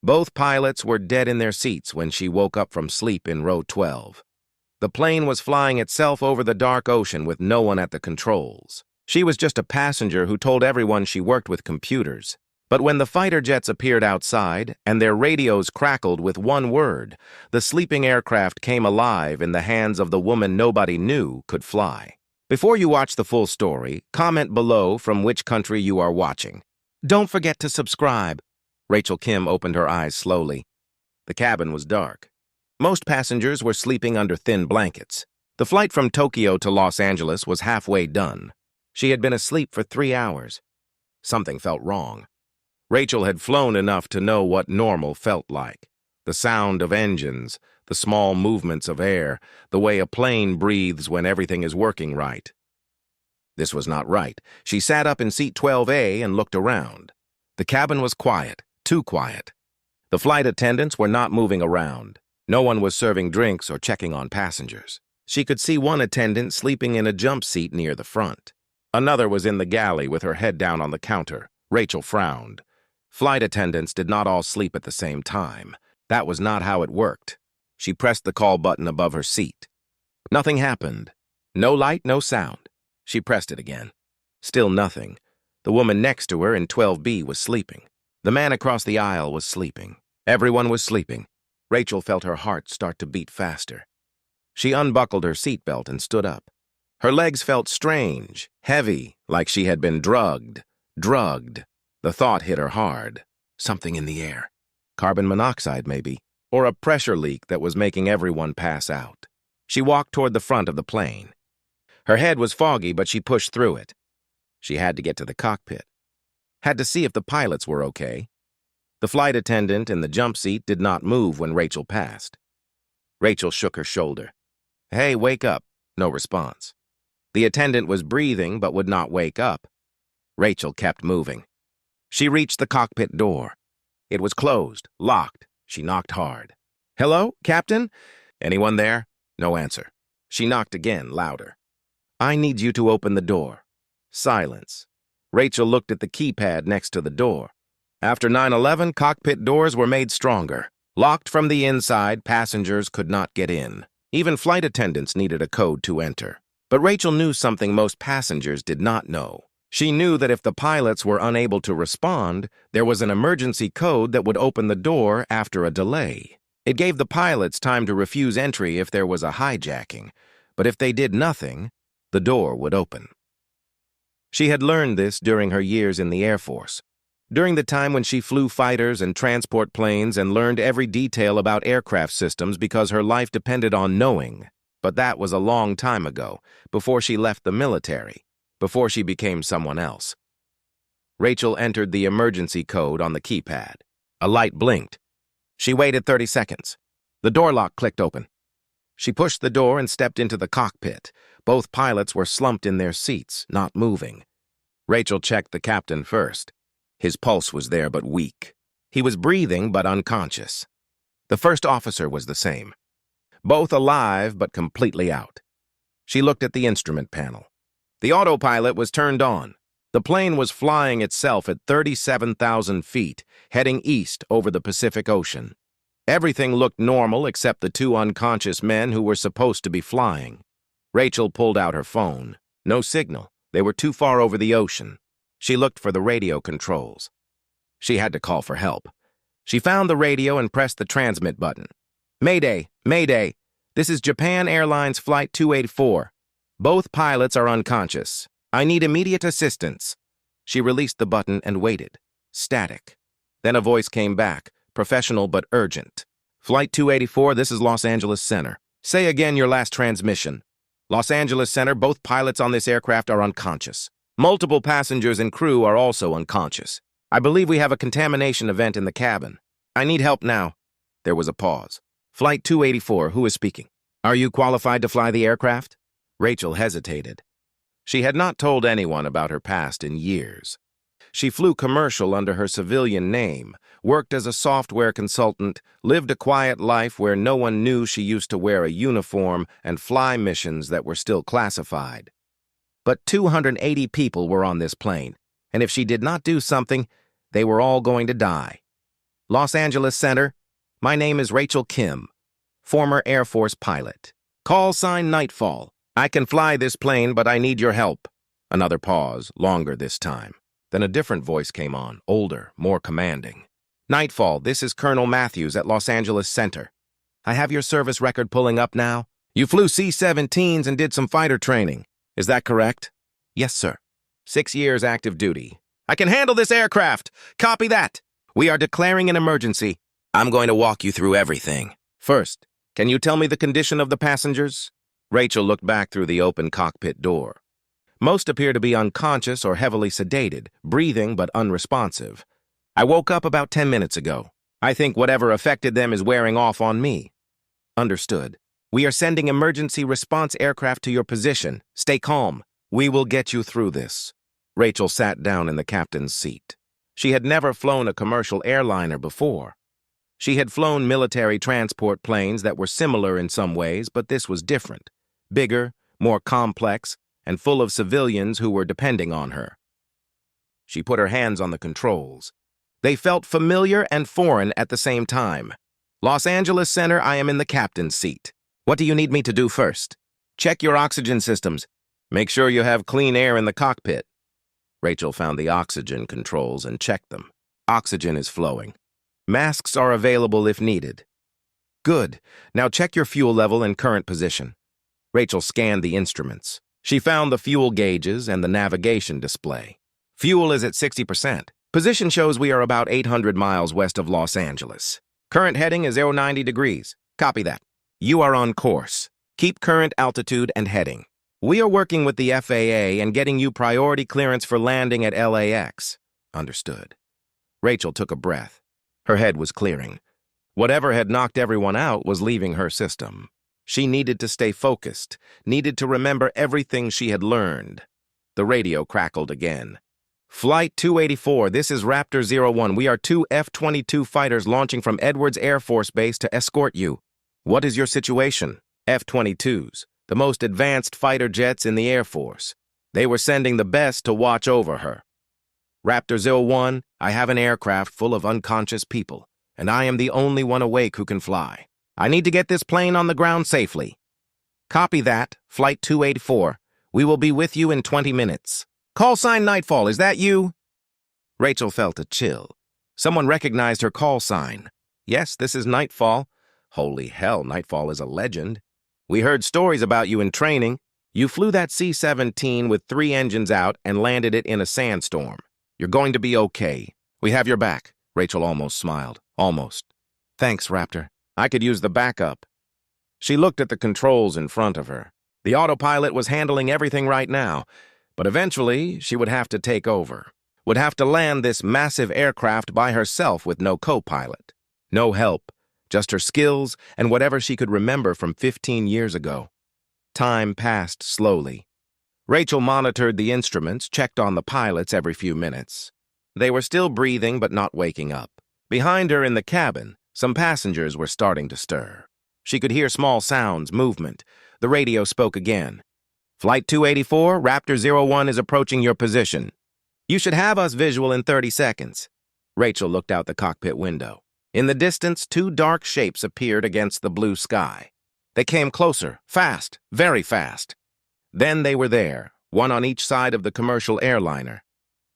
Both pilots were dead in their seats when she woke up from sleep in row 12. The plane was flying itself over the dark ocean with no one at the controls. She was just a passenger who told everyone she worked with computers. But when the fighter jets appeared outside and their radios crackled with one word, the sleeping aircraft came alive in the hands of the woman nobody knew could fly. Before you watch the full story, comment below from which country you are watching. Don't forget to subscribe. Rachel Kim opened her eyes slowly. The cabin was dark. Most passengers were sleeping under thin blankets. The flight from Tokyo to Los Angeles was halfway done. She had been asleep for 3 hours. Something felt wrong. Rachel had flown enough to know what normal felt like. The sound of engines, the small movements of air, the way a plane breathes when everything is working right. This was not right. She sat up in seat 12A and looked around. The cabin was quiet, too quiet. The flight attendants were not moving around. No one was serving drinks or checking on passengers. She could see one attendant sleeping in a jump seat near the front. Another was in the galley with her head down on the counter. Rachel frowned. Flight attendants did not all sleep at the same time. That was not how it worked. She pressed the call button above her seat. Nothing happened. No light, no sound. She pressed it again. Still nothing. The woman next to her in 12B was sleeping. The man across the aisle was sleeping. Everyone was sleeping. Rachel felt her heart start to beat faster. She unbuckled her seatbelt and stood up. Her legs felt strange, heavy, like she had been drugged. The thought hit her hard. Something in the air. Carbon monoxide, maybe. Or a pressure leak that was making everyone pass out. She walked toward the front of the plane. Her head was foggy, but she pushed through it. She had to get to the cockpit. Had to see if the pilots were okay. The flight attendant in the jump seat did not move when Rachel passed. Rachel shook her shoulder. "Hey, wake up." No response. The attendant was breathing but would not wake up. Rachel kept moving. She reached the cockpit door. It was closed, locked. She knocked hard. "Hello, Captain? Anyone there?" No answer. She knocked again, louder. "I need you to open the door." Silence. Rachel looked at the keypad next to the door. After 9/11, cockpit doors were made stronger. Locked from the inside, passengers could not get in. Even flight attendants needed a code to enter. But Rachel knew something most passengers did not know. She knew that if the pilots were unable to respond, there was an emergency code that would open the door after a delay. It gave the pilots time to refuse entry if there was a hijacking, but if they did nothing, the door would open. She had learned this during her years in the Air Force. During the time when she flew fighters and transport planes and learned every detail about aircraft systems because her life depended on knowing. But that was a long time ago, before she left the military, before she became someone else. Rachel entered the emergency code on the keypad. A light blinked. She waited 30 seconds. The door lock clicked open. She pushed the door and stepped into the cockpit. Both pilots were slumped in their seats, not moving. Rachel checked the captain first. His pulse was there but weak. He was breathing but unconscious. The first officer was the same. Both alive but completely out. She looked at the instrument panel. The autopilot was turned on. The plane was flying itself at 37,000 feet, heading east over the Pacific Ocean. Everything looked normal except the 2 unconscious men who were supposed to be flying. Rachel pulled out her phone. No signal. They were too far over the ocean. She looked for the radio controls. She had to call for help. She found the radio and pressed the transmit button. "Mayday, Mayday. This is Japan Airlines Flight 284. Both pilots are unconscious. I need immediate assistance." She released the button and waited. Static. Then a voice came back, professional but urgent. "Flight 284, this is Los Angeles Center. Say again your last transmission. Los Angeles Center, both pilots on this aircraft are unconscious. Multiple passengers and crew are also unconscious. I believe we have a contamination event in the cabin. I need help now." There was a pause. "Flight 284, who is speaking? Are you qualified to fly the aircraft?" Rachel hesitated. She had not told anyone about her past in years. She flew commercial under her civilian name, worked as a software consultant, lived a quiet life where no one knew she used to wear a uniform and fly missions that were still classified. But 280 people were on this plane, and if she did not do something, they were all going to die. Los Angeles Center. My name is Rachel Kim, former Air Force pilot. Call sign Nightfall. I can fly this plane, but I need your help. Another pause, longer this time. Then a different voice came on, older, more commanding. Nightfall, this is Colonel Matthews at Los Angeles Center. I have your service record pulling up now. You flew C-17s and did some fighter training. Is that correct? Yes, sir. 6 years active duty. I can handle this aircraft. Copy that. We are declaring an emergency. I'm going to walk you through everything. First, can you tell me the condition of the passengers? Rachel looked back through the open cockpit door. Most appear to be unconscious or heavily sedated, breathing but unresponsive. I woke up about 10 minutes ago. I think whatever affected them is wearing off on me. Understood. We are sending emergency response aircraft to your position. Stay calm. We will get you through this. Rachel sat down in the captain's seat. She had never flown a commercial airliner before. She had flown military transport planes that were similar in some ways, but this was different. Bigger, more complex, and full of civilians who were depending on her. She put her hands on the controls. They felt familiar and foreign at the same time. Los Angeles Center, I am in the captain's seat. What do you need me to do first? Check your oxygen systems. Make sure you have clean air in the cockpit. Rachel found the oxygen controls and checked them. Oxygen is flowing. Masks are available if needed. Good. Now check your fuel level and current position. Rachel scanned the instruments. She found the fuel gauges and the navigation display. Fuel is at 60%. Position shows we are about 800 miles west of Los Angeles. Current heading is 090 degrees. Copy that. You are on course. Keep current altitude and heading. We are working with the FAA and getting you priority clearance for landing at LAX. Understood. Rachel took a breath. Her head was clearing. Whatever had knocked everyone out was leaving her system. She needed to stay focused, needed to remember everything she had learned. The radio crackled again. Flight 284, this is Raptor 01. We are 2 F-22 fighters launching from Edwards Air Force Base to escort you. What is your situation? F-22s, the most advanced fighter jets in the Air Force. They were sending the best to watch over her. Raptor 01, I have an aircraft full of unconscious people, and I am the only one awake who can fly. I need to get this plane on the ground safely. Copy that, Flight 284. We will be with you in 20 minutes. Call sign Nightfall, is that you? Rachel felt a chill. Someone recognized her call sign. Yes, this is Nightfall. Holy hell, Nightfall is a legend. We heard stories about you in training. You flew that C-17 with 3 engines out and landed it in a sandstorm. You're going to be okay. We have your back. Rachel almost smiled. Almost. Thanks, Raptor. I could use the backup. She looked at the controls in front of her. The autopilot was handling everything right now, but eventually she would have to take over. Would have to land this massive aircraft by herself with no co-pilot. No help, just her skills and whatever she could remember from 15 years ago. Time passed slowly. Rachel monitored the instruments, checked on the pilots every few minutes. They were still breathing but not waking up. Behind her in the cabin, some passengers were starting to stir. She could hear small sounds, movement. The radio spoke again. Flight 284, Raptor 01 is approaching your position. You should have us visual in 30 seconds. Rachel looked out the cockpit window. In the distance, 2 dark shapes appeared against the blue sky. They came closer, fast, very fast. Then they were there, one on each side of the commercial airliner.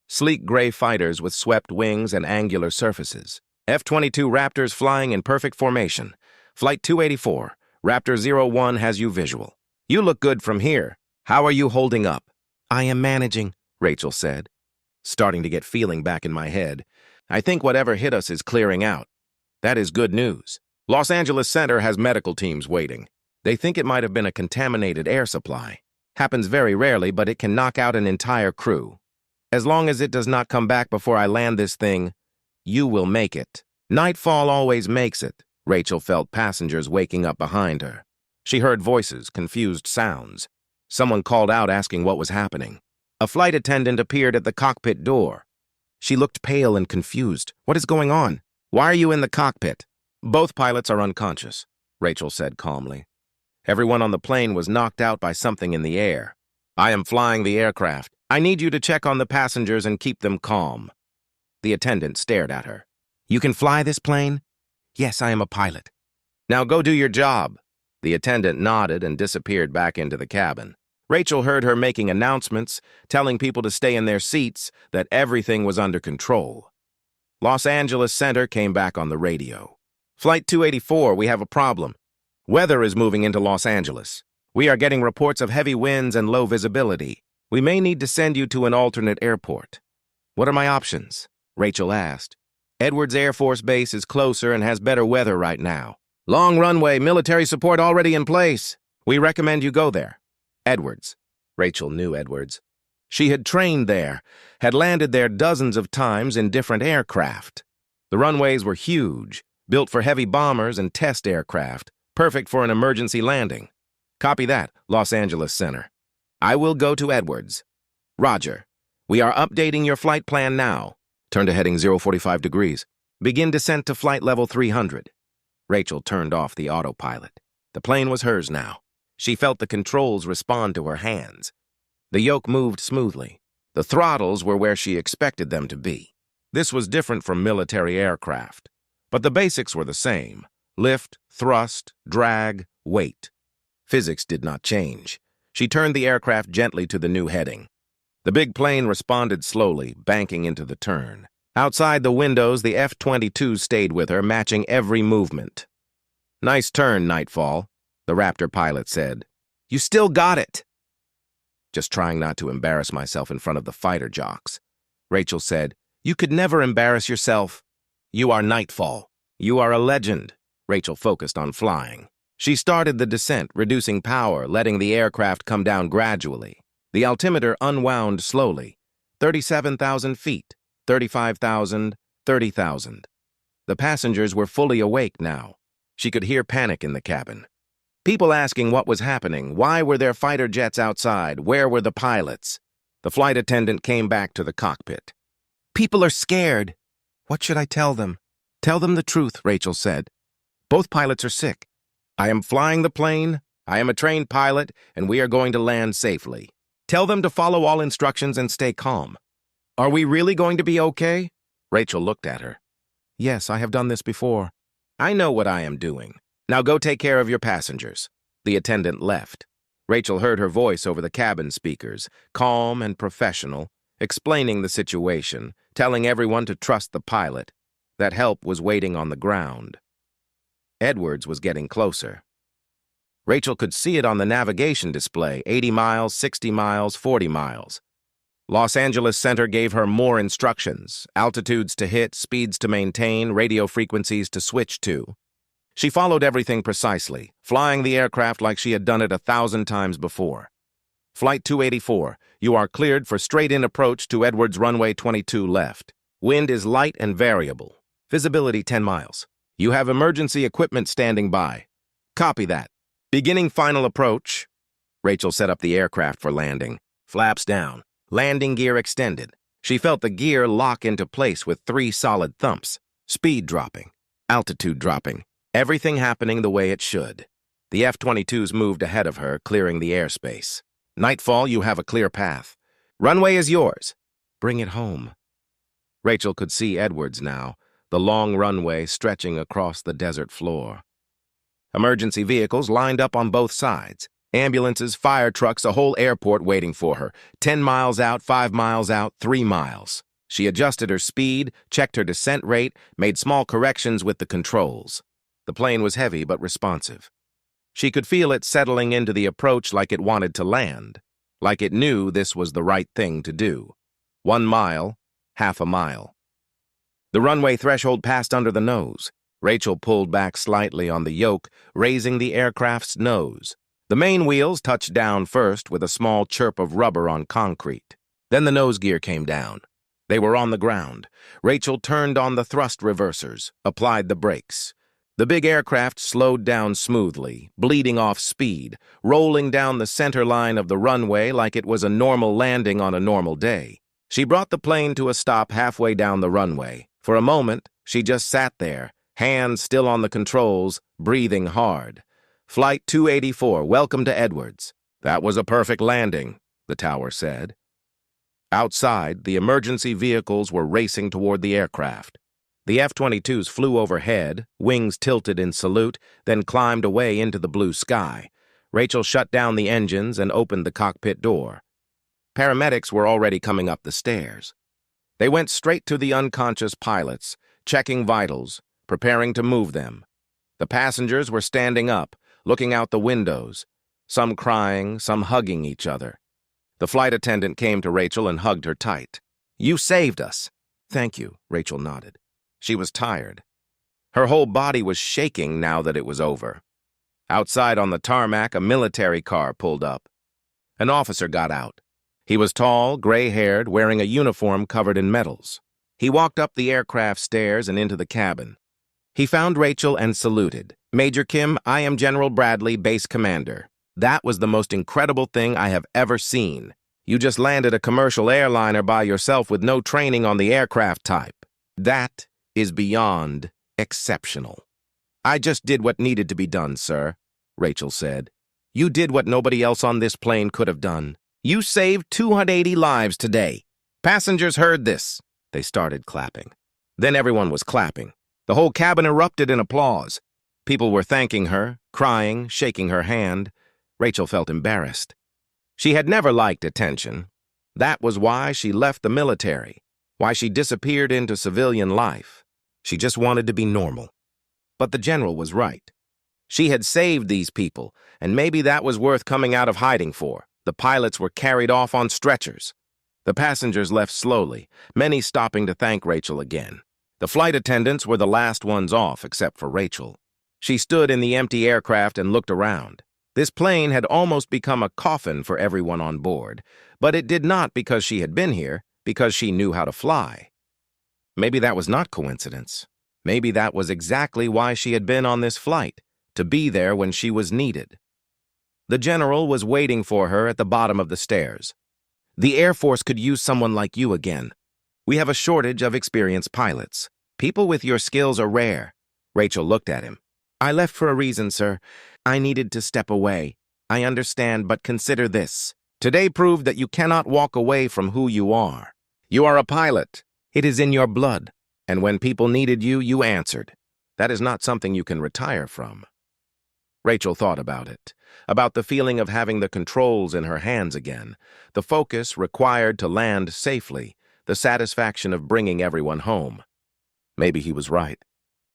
Sleek gray fighters with swept wings and angular surfaces. F-22 Raptors flying in perfect formation. Flight 284, Raptor 01 has you visual. You look good from here. How are you holding up? I am managing, Rachel said. Starting to get feeling back in my head. I think whatever hit us is clearing out. That is good news. Los Angeles Center has medical teams waiting. They think it might have been a contaminated air supply. Happens very rarely, but it can knock out an entire crew. As long as it does not come back before I land this thing, you will make it. Nightfall always makes it. Rachel felt passengers waking up behind her. She heard voices, confused sounds. Someone called out asking what was happening. A flight attendant appeared at the cockpit door. She looked pale and confused. What is going on? Why are you in the cockpit? Both pilots are unconscious, Rachel said calmly. Everyone on the plane was knocked out by something in the air. I am flying the aircraft. I need you to check on the passengers and keep them calm. The attendant stared at her. You can fly this plane? Yes, I am a pilot. Now go do your job. The attendant nodded and disappeared back into the cabin. Rachel heard her making announcements, telling people to stay in their seats, that everything was under control. Los Angeles Center came back on the radio. Flight 284, we have a problem. Weather is moving into Los Angeles. We are getting reports of heavy winds and low visibility. We may need to send you to an alternate airport. What are my options? Rachel asked. Edwards Air Force Base is closer and has better weather right now. Long runway, military support already in place. We recommend you go there. Edwards. Rachel knew Edwards. She had trained there, had landed there dozens of times in different aircraft. The runways were huge, built for heavy bombers and test aircraft, perfect for an emergency landing. Copy that, Los Angeles Center. I will go to Edwards. Roger. We are updating your flight plan now. Turn to heading 045 degrees. Begin descent to flight level 300. Rachel turned off the autopilot. The plane was hers now. She felt the controls respond to her hands. The yoke moved smoothly. The throttles were where she expected them to be. This was different from military aircraft, but the basics were the same. Lift, thrust, drag, weight. Physics did not change. She turned the aircraft gently to the new heading. The big plane responded slowly, banking into the turn. Outside the windows, the F-22s stayed with her, matching every movement. Nice turn, Nightfall, the Raptor pilot said. You still got it. Just trying not to embarrass myself in front of the fighter jocks. Rachel said, You could never embarrass yourself. You are Nightfall. You are a legend. Rachel focused on flying. She started the descent, reducing power, letting the aircraft come down gradually. The altimeter unwound slowly. 37,000 feet, 35,000, 30,000. The passengers were fully awake now. She could hear panic in the cabin. People asking what was happening. Why were there fighter jets outside? Where were the pilots? The flight attendant came back to the cockpit. People are scared. What should I tell them? Tell them the truth, Rachel said. Both pilots are sick. I am flying the plane, I am a trained pilot, and we are going to land safely. Tell them to follow all instructions and stay calm. Are we really going to be okay? Rachel looked at her. Yes, I have done this before. I know what I am doing. Now go take care of your passengers. The attendant left. Rachel heard her voice over the cabin speakers, calm and professional, explaining the situation, telling everyone to trust the pilot, that help was waiting on the ground. Edwards was getting closer. Rachel could see it on the navigation display, 80 miles, 60 miles, 40 miles. Los Angeles Center gave her more instructions, altitudes to hit, speeds to maintain, radio frequencies to switch to. She followed everything precisely, flying the aircraft like she had done it 1,000 times before. Flight 284, you are cleared for straight-in approach to Edwards runway 22 left. Wind is light and variable. Visibility 10 miles. You have emergency equipment standing by. Copy that. Beginning final approach. Rachel set up the aircraft for landing. Flaps down. Landing gear extended. She felt the gear lock into place with 3 solid thumps. Speed dropping. Altitude dropping. Everything happening the way it should. The F-22s moved ahead of her, clearing the airspace. Nightfall, you have a clear path. Runway is yours. Bring it home. Rachel could see Edwards now, the long runway stretching across the desert floor. Emergency vehicles lined up on both sides. Ambulances, fire trucks, a whole airport waiting for her. 10 miles out, 5 miles out, 3 miles. She adjusted her speed, checked her descent rate, made small corrections with the controls. The plane was heavy but responsive. She could feel it settling into the approach like it wanted to land, like it knew this was the right thing to do. 1 mile, half a mile. The runway threshold passed under the nose. Rachel pulled back slightly on the yoke, raising the aircraft's nose. The main wheels touched down first with a small chirp of rubber on concrete. Then the nose gear came down. They were on the ground. Rachel turned on the thrust reversers, applied the brakes. The big aircraft slowed down smoothly, bleeding off speed, rolling down the center line of the runway like it was a normal landing on a normal day. She brought the plane to a stop halfway down the runway. For a moment, she just sat there, hands still on the controls, breathing hard. Flight 284, welcome to Edwards. That was a perfect landing, the tower said. Outside, the emergency vehicles were racing toward the aircraft. The F-22s flew overhead, wings tilted in salute, then climbed away into the blue sky. Rachel shut down the engines and opened the cockpit door. Paramedics were already coming up the stairs. They went straight to the unconscious pilots, checking vitals, preparing to move them. The passengers were standing up, looking out the windows, some crying, some hugging each other. The flight attendant came to Rachel and hugged her tight. "You saved us." "Thank you," Rachel nodded. She was tired. Her whole body was shaking now that it was over. Outside on the tarmac, a military car pulled up. An officer got out. He was tall, gray-haired, wearing a uniform covered in medals. He walked up the aircraft stairs and into the cabin. He found Rachel and saluted. "Major Kim, I am General Bradley, base commander. That was the most incredible thing I have ever seen. You just landed a commercial airliner by yourself with no training on the aircraft type. That is beyond exceptional." "I just did what needed to be done, sir," Rachel said. "You did what nobody else on this plane could have done. You saved 280 lives today. Passengers heard this." They started clapping. Then everyone was clapping. The whole cabin erupted in applause. People were thanking her, crying, shaking her hand. Rachel felt embarrassed. She had never liked attention. That was why she left the military, why she disappeared into civilian life. She just wanted to be normal. But the general was right. She had saved these people, and maybe that was worth coming out of hiding for. The pilots were carried off on stretchers. The passengers left slowly, many stopping to thank Rachel again. The flight attendants were the last ones off, except for Rachel. She stood in the empty aircraft and looked around. This plane had almost become a coffin for everyone on board, but it did not because she had been here, because she knew how to fly. Maybe that was not coincidence. Maybe that was exactly why she had been on this flight, to be there when she was needed. The general was waiting for her at the bottom of the stairs. "The Air Force could use someone like you again. We have a shortage of experienced pilots. People with your skills are rare." Rachel looked at him. "I left for a reason, sir. I needed to step away. I understand, but consider this. Today proved that you cannot walk away from who you are. You are a pilot. It is in your blood. And when people needed you, you answered. That is not something you can retire from." Rachel thought about it, about the feeling of having the controls in her hands again, the focus required to land safely, the satisfaction of bringing everyone home. Maybe he was right.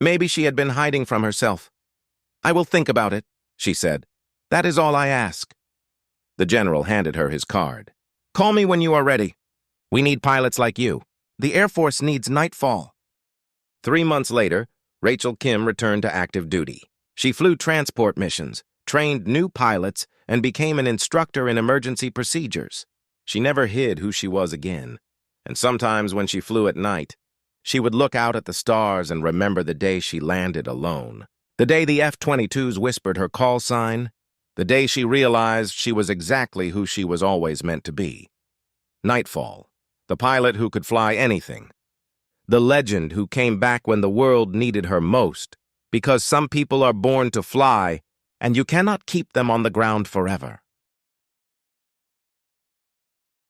Maybe she had been hiding from herself. "I will think about it," she said. "That is all I ask." The general handed her his card. "Call me when you are ready. We need pilots like you. The Air Force needs Nightfall." 3 months later, Rachel Kim returned to active duty. She flew transport missions, trained new pilots, and became an instructor in emergency procedures. She never hid who she was again. And sometimes when she flew at night, she would look out at the stars and remember the day she landed alone. The day the F-22s whispered her call sign. The day she realized she was exactly who she was always meant to be. Nightfall, the pilot who could fly anything. The legend who came back when the world needed her most, because some people are born to fly, and you cannot keep them on the ground forever.